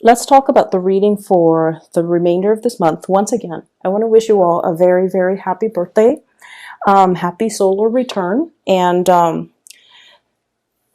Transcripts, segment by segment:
let's talk about the reading for the remainder of this month. Once again, I want to wish you all a very, very happy birthday. Happy solar return. And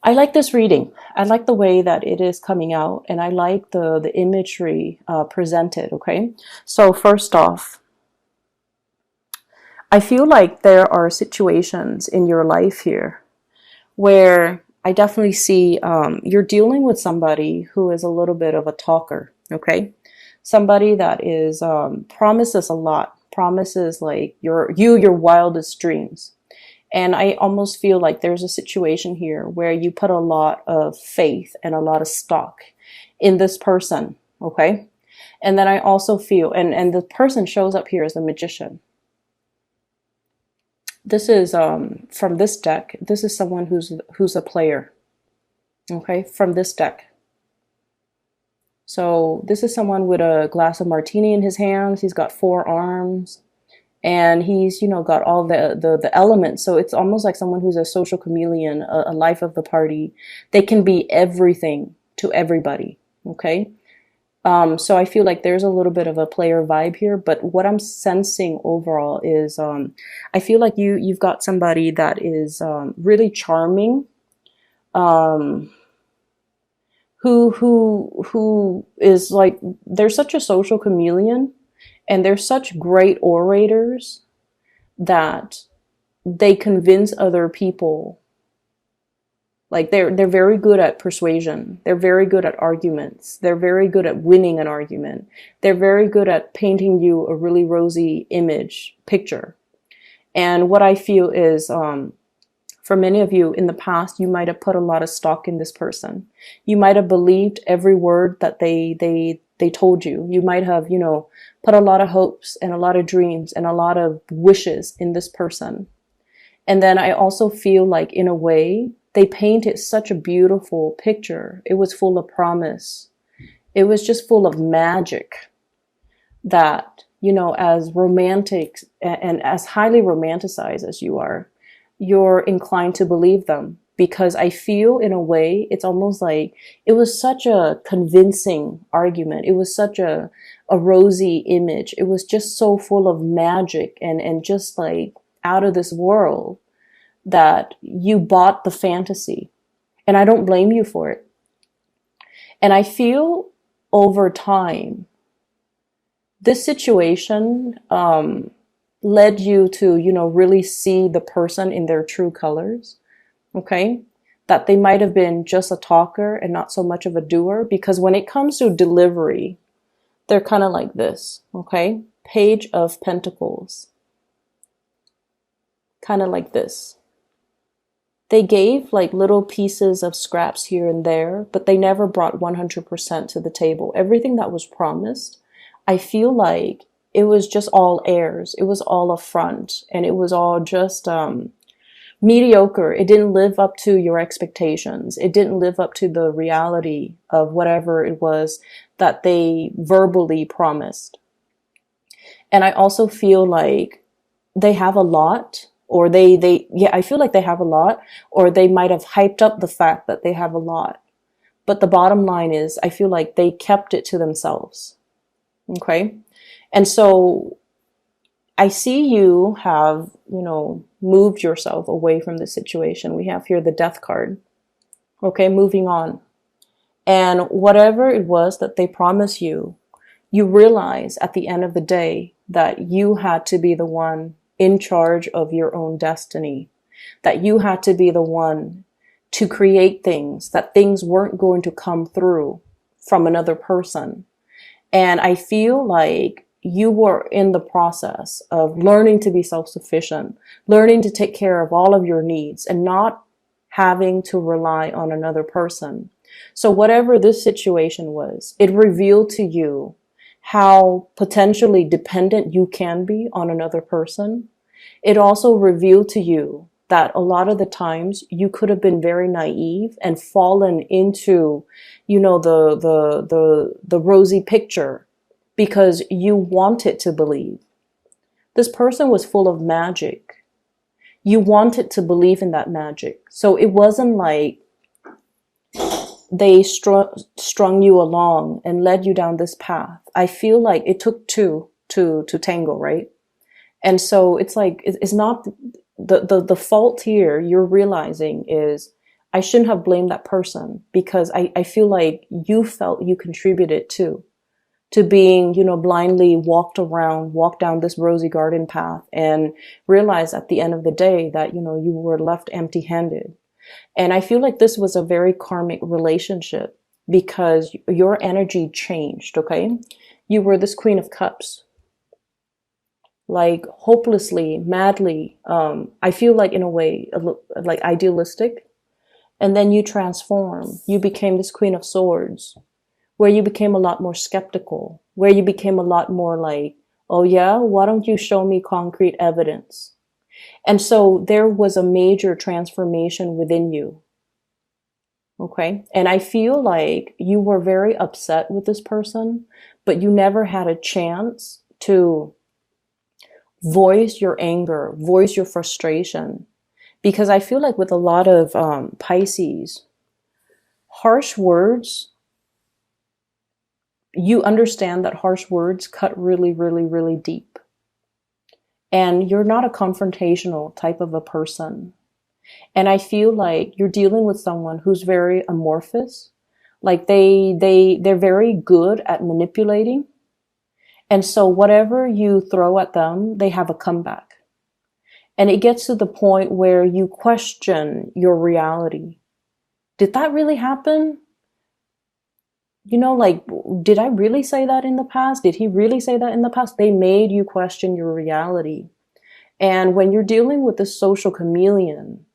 I like this reading. I like the way that it is coming out, and I like the imagery presented, okay? So first off, I feel like there are situations in your life here where I definitely see you're dealing with somebody who is a little bit of a talker, okay? Somebody that is promises a lot, promises like your wildest dreams. And I almost feel like there's a situation here where you put a lot of faith and a lot of stock in this person, okay? And then I also feel, and the person shows up here as a magician. This is from this deck. This is someone who's a player, okay? From this deck. So this is someone with a glass of martini in his hands. He's got 4 arms. And he's, got all the elements. So it's almost like someone who's a social chameleon, a life of the party. They can be everything to everybody, okay? So I feel like there's a little bit of a player vibe here. But what I'm sensing overall is I feel like you've got somebody that is really charming, who is like, they're such a social chameleon. And they're such great orators that they convince other people. Like they're very good at persuasion. They're very good at arguments. They're very good at winning an argument. They're very good at painting you a really rosy picture. And what I feel is, for many of you in the past, you might have put a lot of stock in this person. You might have believed every word that they told you. You might have, put a lot of hopes and a lot of dreams and a lot of wishes in this person. And then I also feel like, in a way, they painted such a beautiful picture. It was full of promise. It was just full of magic that, as romantic and as highly romanticized as you are, you're inclined to believe them. Because I feel, in a way, it's almost like it was such a convincing argument. It was such a rosy image. It was just so full of magic and just like out of this world that you bought the fantasy. And I don't blame you for it. And I feel over time, this situation led you to, really see the person in their true colors. Okay, that they might have been just a talker and not so much of a doer, because when it comes to delivery, they're kind of like this, okay? Page of Pentacles. Kind of like this. They gave like little pieces of scraps here and there, but they never brought 100% to the table. Everything that was promised, I feel like it was just all airs. It was all a front, and it was all just mediocre. It didn't live up to your expectations. It didn't live up to the reality of whatever it was that they verbally promised. And I also feel like they have a lot, or I feel like they have a lot, or they might have hyped up the fact that they have a lot. But the bottom line is, I feel like they kept it to themselves. Okay? And so I see you have, moved yourself away from the situation. We have here the Death card. Okay, moving on. And whatever it was that they promised you, you realize at the end of the day that you had to be the one in charge of your own destiny. That you had to be the one to create things, that things weren't going to come through from another person. And I feel like you were in the process of learning to be self-sufficient, learning to take care of all of your needs and not having to rely on another person. So whatever this situation was, it revealed to you how potentially dependent you can be on another person. It also revealed to you that a lot of the times you could have been very naive and fallen into, the rosy picture because you wanted to believe. This person was full of magic. You wanted to believe in that magic. So it wasn't like they strung you along and led you down this path. I feel like it took two to tango, right? And so it's like it's not the fault here you're realizing is I shouldn't have blamed that person, because I feel like you felt you contributed to being, blindly walked down this rosy garden path and realized at the end of the day that, you were left empty handed. And I feel like this was a very karmic relationship because your energy changed, okay? You were this Queen of Cups, like hopelessly, madly, I feel like in a way, like idealistic. And then you transform. You became this Queen of Swords, where you became a lot more skeptical, where you became a lot more like, oh yeah, why don't you show me concrete evidence? And so there was a major transformation within you. Okay. And I feel like you were very upset with this person, but you never had a chance to voice your anger, voice your frustration. Because I feel like with a lot of Pisces, harsh words, you understand that harsh words cut really, really, really deep. And you're not a confrontational type of a person. And I feel like you're dealing with someone who's very amorphous. Like they're very good at manipulating. And so whatever you throw at them, they have a comeback. And it gets to the point where you question your reality. Did that really happen? Like, did I really say that in the past? Did he really say that in the past? They made you question your reality. And when you're dealing with this social chameleon,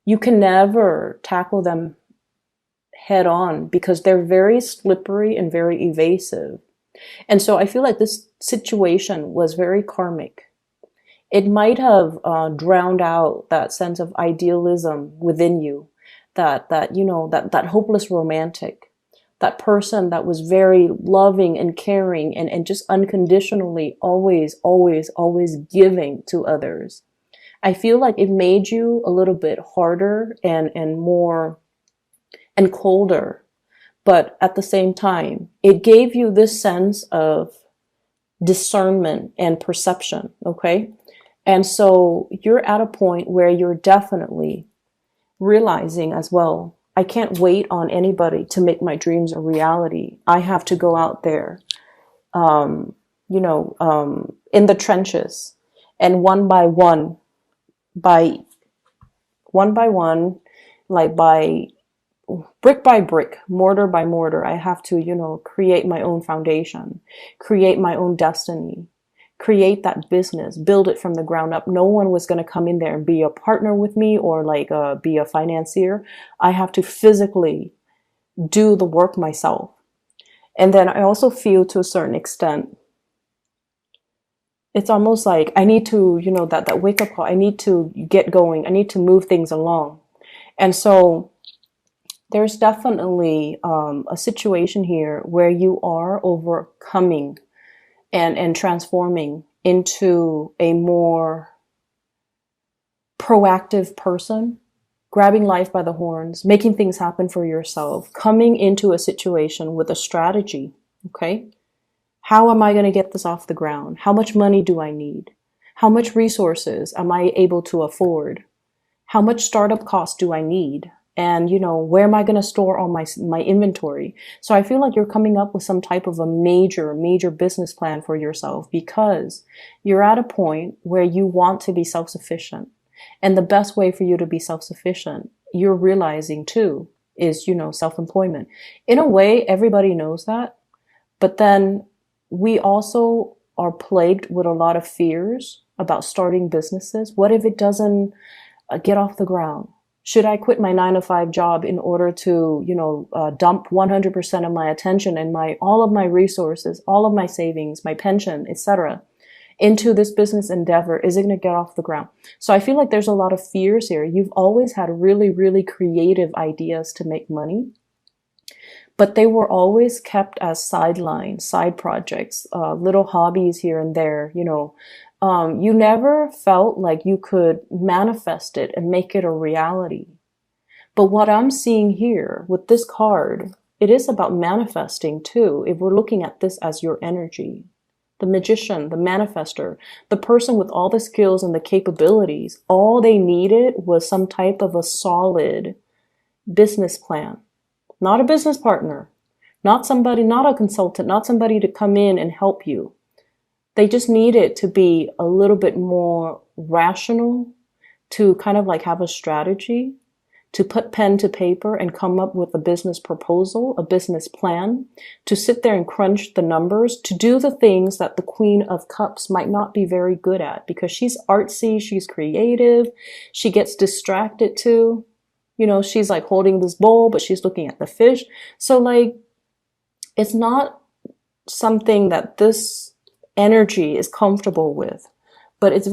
you can never tackle them head on because they're very slippery and very evasive. And so I feel like this situation was very karmic. It might have drowned out that sense of idealism within you, that hopeless romantic, that person that was very loving and caring and just unconditionally always, always, always giving to others. I feel like it made you a little bit harder and more and colder. But at the same time, it gave you this sense of discernment and perception, okay? And so you're at a point where you're definitely realizing as well, I can't wait on anybody to make my dreams a reality. I have to go out there, in the trenches, and by one, like by brick by brick, mortar by mortar, I have to, create my own foundation, create my own destiny, create that business, build it from the ground up. No one was going to come in there and be a partner with me or like be a financier. I have to physically do the work myself. And then I also feel to a certain extent, it's almost like I need to, that wake up call. I need to get going. I need to move things along. And so there's definitely a situation here where you are overcoming and transforming into a more proactive person, grabbing life by the horns, making things happen for yourself, coming into a situation with a strategy, okay? How am I going to get this off the ground? How much money do I need? How much resources am I able to afford? How much startup cost do I need? And, where am I going to store all my inventory? So I feel like you're coming up with some type of a major, major business plan for yourself because you're at a point where you want to be self-sufficient. And the best way for you to be self-sufficient, you're realizing too, is, self-employment. In a way, everybody knows that. But then we also are plagued with a lot of fears about starting businesses. What if it doesn't get off the ground? Should I quit my 9-to-5 job in order to, dump 100% of my attention and all of my resources, all of my savings, my pension, etc., into this business endeavor? Is it going to get off the ground? So I feel like there's a lot of fears here. You've always had really, really creative ideas to make money, but they were always kept as sidelines, side projects, little hobbies here and there, you never felt like you could manifest it and make it a reality. But what I'm seeing here with this card, it is about manifesting too. If we're looking at this as your energy, the magician, the manifester, the person with all the skills and the capabilities, all they needed was some type of a solid business plan, not a business partner, not somebody, not a consultant, not somebody to come in and help you. They just needed to be a little bit more rational, to kind of like have a strategy, to put pen to paper and come up with a business proposal, a business plan, to sit there and crunch the numbers, to do the things that the Queen of Cups might not be very good at, because she's artsy, she's creative, she gets distracted too. You know, she's like holding this bowl, but she's looking at the fish. So like, it's not something that this energy is comfortable with, but it's a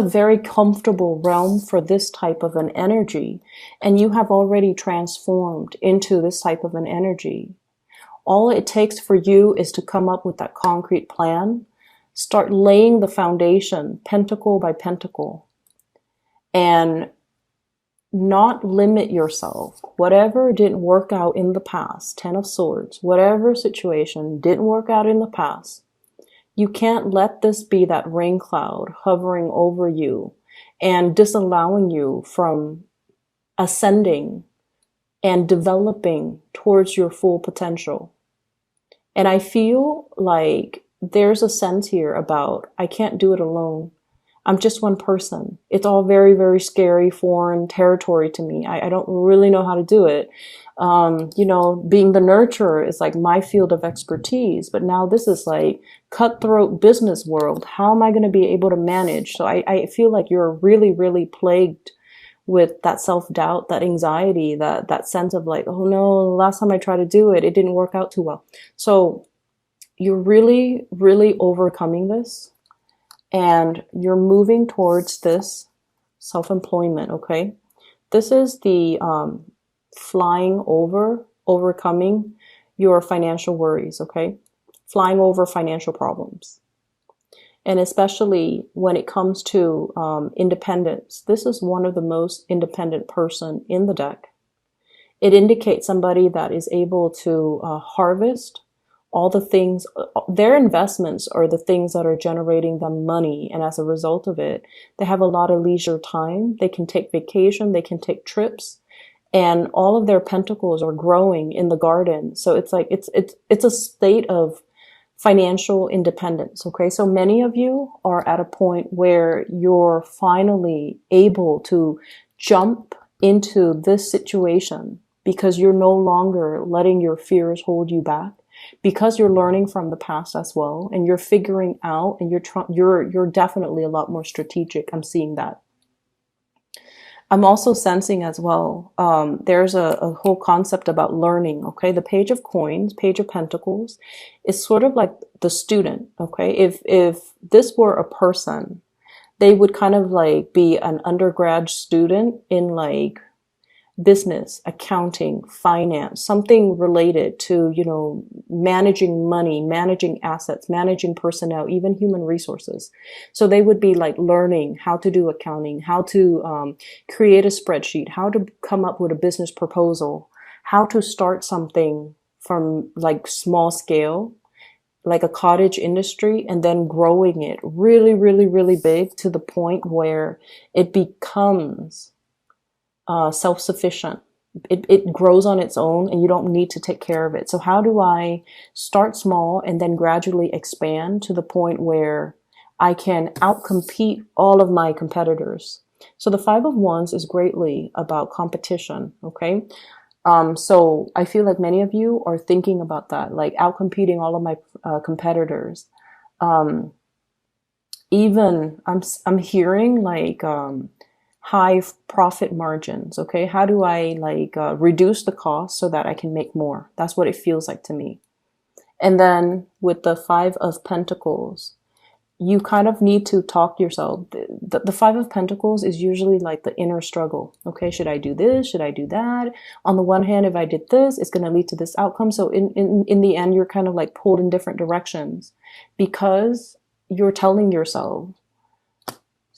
very comfortable realm for this type of an energy. And you have already transformed into this type of an energy. All it takes for you is to come up with that concrete plan, start laying the foundation, pentacle by pentacle, and not limit yourself. Whatever didn't work out in the past, 10 of Swords, whatever situation didn't work out in the past, you can't let this be that rain cloud hovering over you and disallowing you from ascending and developing towards your full potential. And I feel like there's a sense here about, I can't do it alone. I'm just one person. It's all very, very scary, foreign territory to me. I don't really know how to do it. You know, being the nurturer is like my field of expertise, but now this is like cutthroat business world. How am I going to be able to manage? So I feel like you're really, really plagued with that self-doubt, that anxiety, that sense of like, oh no, last time I tried to do it, it didn't work out too well. So you're really, really overcoming this. And you're moving towards this self-employment, okay? This is the flying over, overcoming your financial worries, okay? Flying over financial problems. And especially when it comes to independence, this is one of the most independent person in the deck. It indicates somebody that is able to harvest all the things, their investments are the things that are generating them money. And as a result of it, they have a lot of leisure time. They can take vacation, they can take trips, and all of their pentacles are growing in the garden. So it's like, it's a state of financial independence. Okay. So many of you are at a point where you're finally able to jump into this situation because you're no longer letting your fears hold you back. Because you're learning from the past as well, and you're figuring out, and you're definitely a lot more strategic. I'm seeing that. I'm also sensing as well, there's a whole concept about learning, okay? The Page of Coins, Page of Pentacles, is sort of like the student, okay? If this were a person, they would kind of like be an undergrad student in like business, accounting, finance, something related to, you know, managing money, managing assets, managing personnel, even human resources. So they would be like learning how to do accounting, how to create a spreadsheet, how to come up with a business proposal, how to start something from like small scale, like a cottage industry, and then growing it really, really, really big to the point where it becomes self-sufficient. It grows on its own and you don't need to take care of it. So how do I start small and then gradually expand to the point where I can outcompete all of my competitors? So the Five of Wands is greatly about competition, okay? So I feel like many of you are thinking about that, like outcompeting all of my competitors. Even I'm hearing like high profit margins. Okay, how do I like reduce the cost so that I can make more? That's what it feels like to me. And then with the Five of Pentacles, you kind of need to talk to yourself. The Five of Pentacles is usually like the inner struggle. Okay, should I do this? Should I do that? On the one hand, if I did this, it's going to lead to this outcome. So in the end, you're kind of like pulled in different directions because you're telling yourself,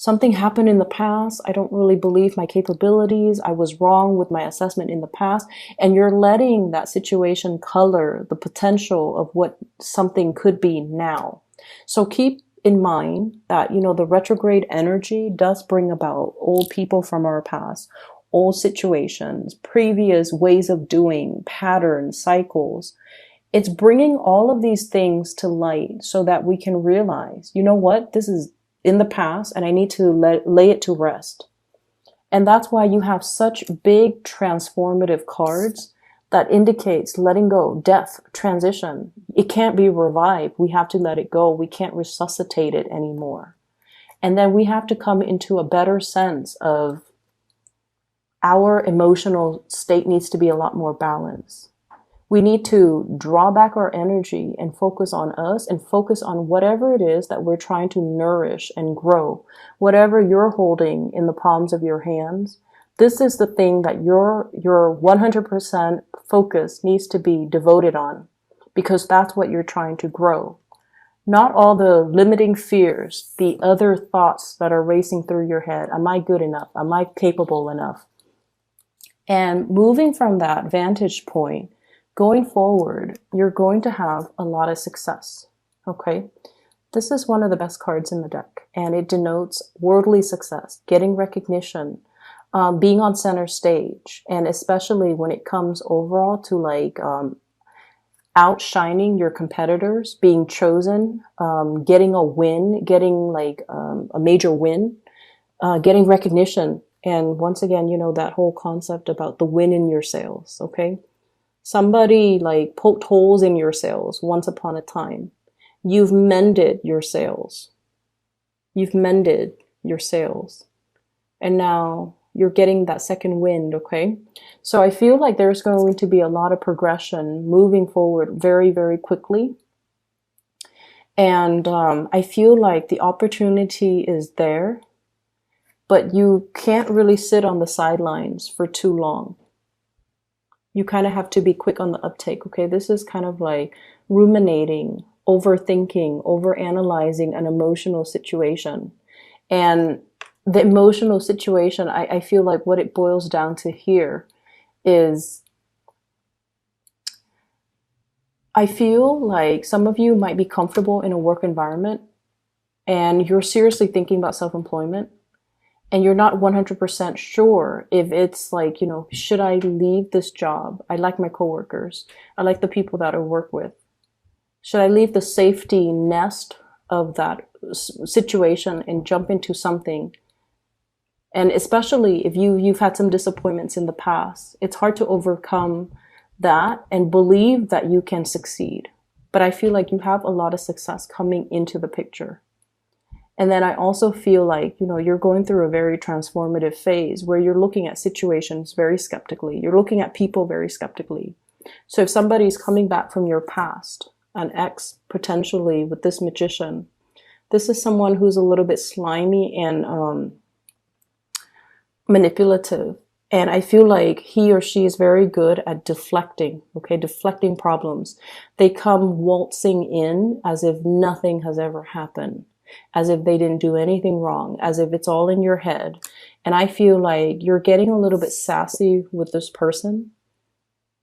Something happened in the past. I don't really believe my capabilities. I was wrong with my assessment in the past. And you're letting that situation color the potential of what something could be now. So keep in mind that, the retrograde energy does bring about old people from our past, old situations, previous ways of doing, patterns, cycles. It's bringing all of these things to light so that we can realize, you know what, this is in the past and I need to lay it to rest. And that's why you have such big transformative cards that indicates letting go, death, transition. It can't be revived. We have to let it go. We can't resuscitate it anymore. And then we have to come into a better sense of our emotional state needs to be a lot more balanced. We need to draw back our energy and focus on us and focus on whatever it is that we're trying to nourish and grow. Whatever you're holding in the palms of your hands, this is the thing that your 100% focus needs to be devoted on, because that's what you're trying to grow. Not all the limiting fears, the other thoughts that are racing through your head. Am I good enough? Am I capable enough? And moving from that vantage point, going forward, you're going to have a lot of success, okay? This is one of the best cards in the deck, and it denotes worldly success, getting recognition, being on center stage, and especially when it comes overall to outshining your competitors, being chosen, getting a win, getting a major win, getting recognition. And once again, that whole concept about the win in your sales, okay? Somebody poked holes in your sales once upon a time. You've mended your sales. You've mended your sales. And now you're getting that second wind, okay? So I feel like there's going to be a lot of progression moving forward very, very quickly. And I feel like the opportunity is there, but you can't really sit on the sidelines for too long. You kind of have to be quick on the uptake, okay? This is kind of like ruminating, overthinking, overanalyzing an emotional situation. And the emotional situation, I feel like what it boils down to here is, I feel like some of you might be comfortable in a work environment and you're seriously thinking about self-employment. And you're not 100% sure if it's should I leave this job? I like my coworkers. I like the people that I work with. Should I leave the safety nest of that situation and jump into something? And especially if you've had some disappointments in the past, it's hard to overcome that and believe that you can succeed. But I feel like you have a lot of success coming into the picture. And then I also feel like, you're going through a very transformative phase where you're looking at situations very skeptically. You're looking at people very skeptically. So if somebody's coming back from your past, an ex potentially with this magician, this is someone who's a little bit slimy and manipulative. And I feel like he or she is very good at deflecting, okay, deflecting problems. They come waltzing in as if nothing has ever happened, as if they didn't do anything wrong, as if it's all in your head. And I feel like you're getting a little bit sassy with this person,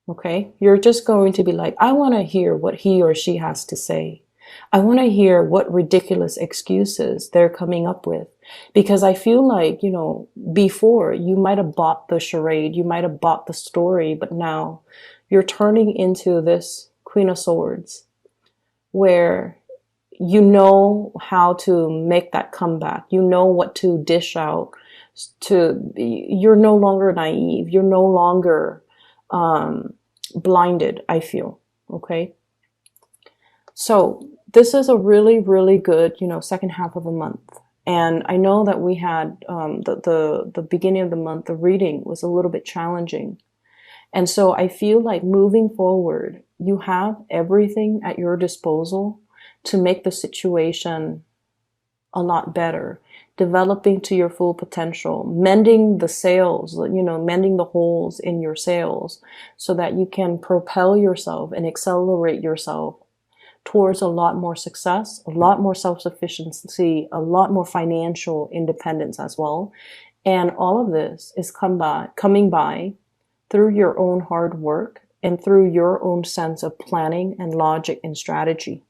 okay? You're just going to be like, I want to hear what he or she has to say. I want to hear what ridiculous excuses they're coming up with. Because I feel like, before you might have bought the charade, you might have bought the story, but now you're turning into this Queen of Swords where you know how to make that comeback. You know what to dish out. You're no longer naive. You're no longer blinded, I feel. Okay. So this is a really, really good, second half of a month. And I know that we had the beginning of the month, the reading was a little bit challenging. And so I feel like moving forward, you have everything at your disposal to make the situation a lot better, developing to your full potential, mending the sails, mending the holes in your sails so that you can propel yourself and accelerate yourself towards a lot more success, a lot more self-sufficiency, a lot more financial independence as well. And all of this is coming by through your own hard work and through your own sense of planning and logic and strategy.